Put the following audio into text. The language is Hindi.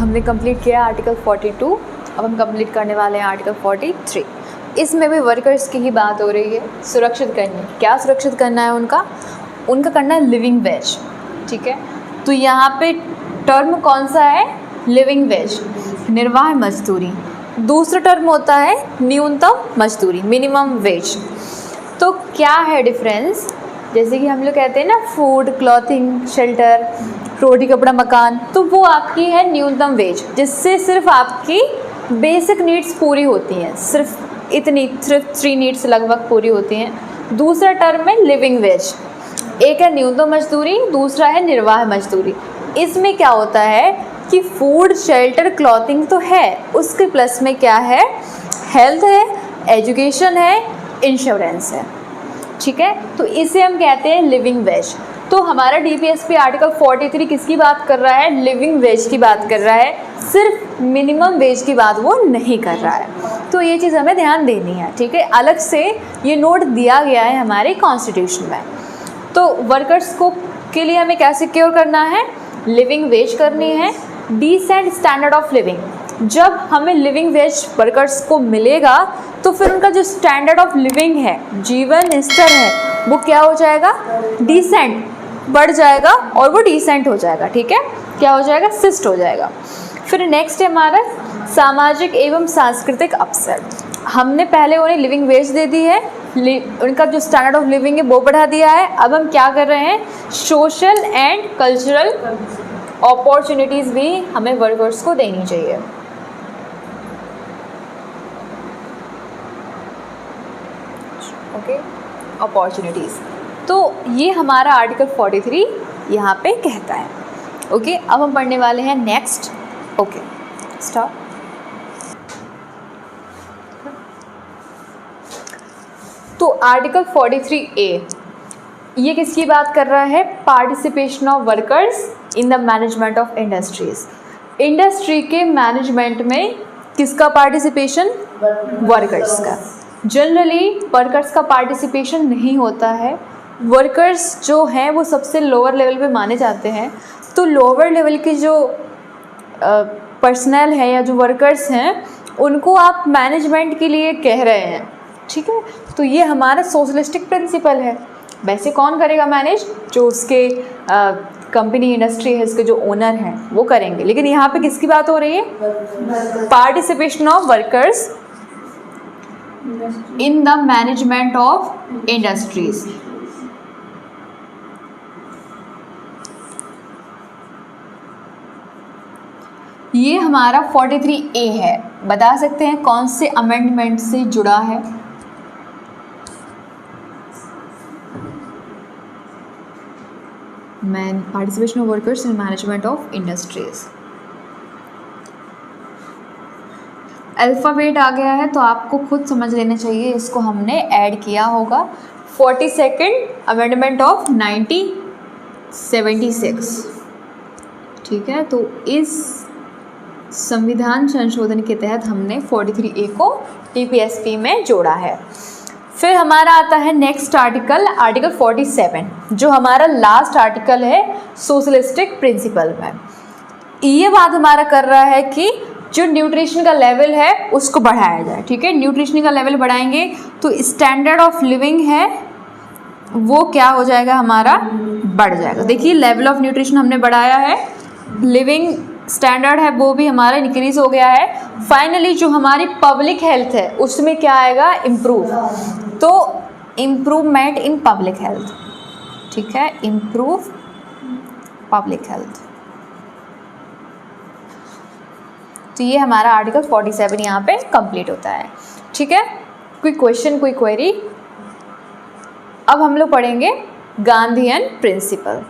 हमने कंप्लीट किया आर्टिकल 42, अब हम कंप्लीट करने वाले हैं आर्टिकल 43। इसमें भी वर्कर्स की ही बात हो रही है, सुरक्षित करनी। क्या सुरक्षित करना है उनका करना है लिविंग वेज, ठीक है। तो यहाँ पे टर्म कौन सा है, लिविंग वेज, निर्वाह मजदूरी। दूसरा टर्म होता है न्यूनतम मजदूरी, मिनिमम वेज। तो क्या है डिफरेंस, जैसे कि हम लोग कहते हैं ना फूड, क्लॉथिंग, शेल्टर, रोटी कपड़ा मकान, तो वो आपकी है न्यूनतम वेज, जिससे सिर्फ आपकी बेसिक नीड्स पूरी होती हैं, सिर्फ 3 नीड्स लगभग पूरी होती हैं। दूसरा टर्म है लिविंग वेज, एक है न्यूनतम मजदूरी, दूसरा है निर्वाह मजदूरी। इसमें क्या होता है कि फूड, शेल्टर, क्लॉथिंग तो है, उसके प्लस में क्या है, हेल्थ है, एजुकेशन है, इंश्योरेंस है, ठीक है। तो इसे हम कहते हैं लिविंग वेज। तो हमारा डीपीएसपी आर्टिकल 43 किसकी बात कर रहा है, लिविंग वेज की बात कर रहा है, सिर्फ मिनिमम वेज की बात वो नहीं कर रहा है। तो ये चीज़ हमें ध्यान देनी है, ठीक है। अलग से ये नोट दिया गया है हमारे कॉन्स्टिट्यूशन में। तो वर्कर्स को के लिए हमें क्या सिक्योर करना है, लिविंग वेज करनी है, डिसेंट स्टैंडर्ड ऑफ लिविंग। जब हमें लिविंग वेज वर्कर्स को मिलेगा तो फिर उनका जो स्टैंडर्ड ऑफ लिविंग है, जीवन स्तर है, वो क्या हो जाएगा, डिसेंट बढ़ जाएगा और वो डिसेंट हो जाएगा, ठीक है। क्या हो जाएगा, सिस्ट हो जाएगा। फिर नेक्स्ट है हमारा सामाजिक एवं सांस्कृतिक अवसर। हमने पहले उन्हें लिविंग वेज दे दी है, उनका जो स्टैंडर्ड ऑफ लिविंग है वो बढ़ा दिया है। अब हम क्या कर रहे हैं, सोशल एंड कल्चरल अपॉर्चुनिटीज़ भी हमें वर्कर्स को देनी चाहिए। ओके, अपॉर्चुनिटीज़, तो ये हमारा आर्टिकल 43 यहाँ पे कहता है। ओके, अब हम पढ़ने वाले हैं नेक्स्ट। Okay, start. तो आर्टिकल 43A ये किसकी बात कर रहा है, participation of workers in the management of industries. Industry के मैनेजमेंट में किसका पार्टिसिपेशन, वर्कर्स का। जनरली वर्कर्स का पार्टिसिपेशन नहीं होता है। वर्कर्स जो हैं वो सबसे लोअर लेवल पे माने जाते हैं। तो लोअर लेवल के जो पर्सनल है या जो वर्कर्स हैं उनको आप मैनेजमेंट के लिए कह रहे हैं, ठीक है। तो ये हमारा सोशलिस्टिक प्रिंसिपल है। वैसे कौन करेगा मैनेज, जो उसके कंपनी इंडस्ट्री है, इसके जो ओनर हैं वो करेंगे। लेकिन यहाँ पे किसकी बात हो रही है, participation of workers in the management of industries. ये हमारा 43A है। बता सकते हैं कौन से अमेंडमेंट से जुड़ा है, participation of workers in management of industries. Alphabet आ गया है तो आपको खुद समझ लेना चाहिए, इसको हमने ऐड किया होगा। 42nd अमेंडमेंट ऑफ 1976, ठीक है। तो इस संविधान संशोधन के तहत हमने 43A को टीपीएसपी में जोड़ा है। फिर हमारा आता है नेक्स्ट आर्टिकल, आर्टिकल 47, जो हमारा लास्ट आर्टिकल है सोशलिस्टिक प्रिंसिपल में। ये बात हमारा कर रहा है कि जो न्यूट्रिशन का लेवल है उसको बढ़ाया जाए, ठीक है। न्यूट्रिशन का लेवल बढ़ाएंगे तो स्टैंडर्ड ऑफ लिविंग है वो क्या हो जाएगा, हमारा बढ़ जाएगा। देखिए लेवल ऑफ न्यूट्रिशन हमने बढ़ाया है, लिविंग स्टैंडर्ड है वो भी हमारा इंक्रीज हो गया है। फाइनली जो हमारी पब्लिक हेल्थ है उसमें क्या आएगा, इम्प्रूव। तो इम्प्रूवमेंट इन पब्लिक हेल्थ, ठीक है, इम्प्रूव पब्लिक हेल्थ। तो ये हमारा आर्टिकल 47 यहाँ पे कंप्लीट होता है, ठीक है। कोई क्वेश्चन, कोई क्वेरी। अब हम लोग पढ़ेंगे गांधीयन प्रिंसिपल।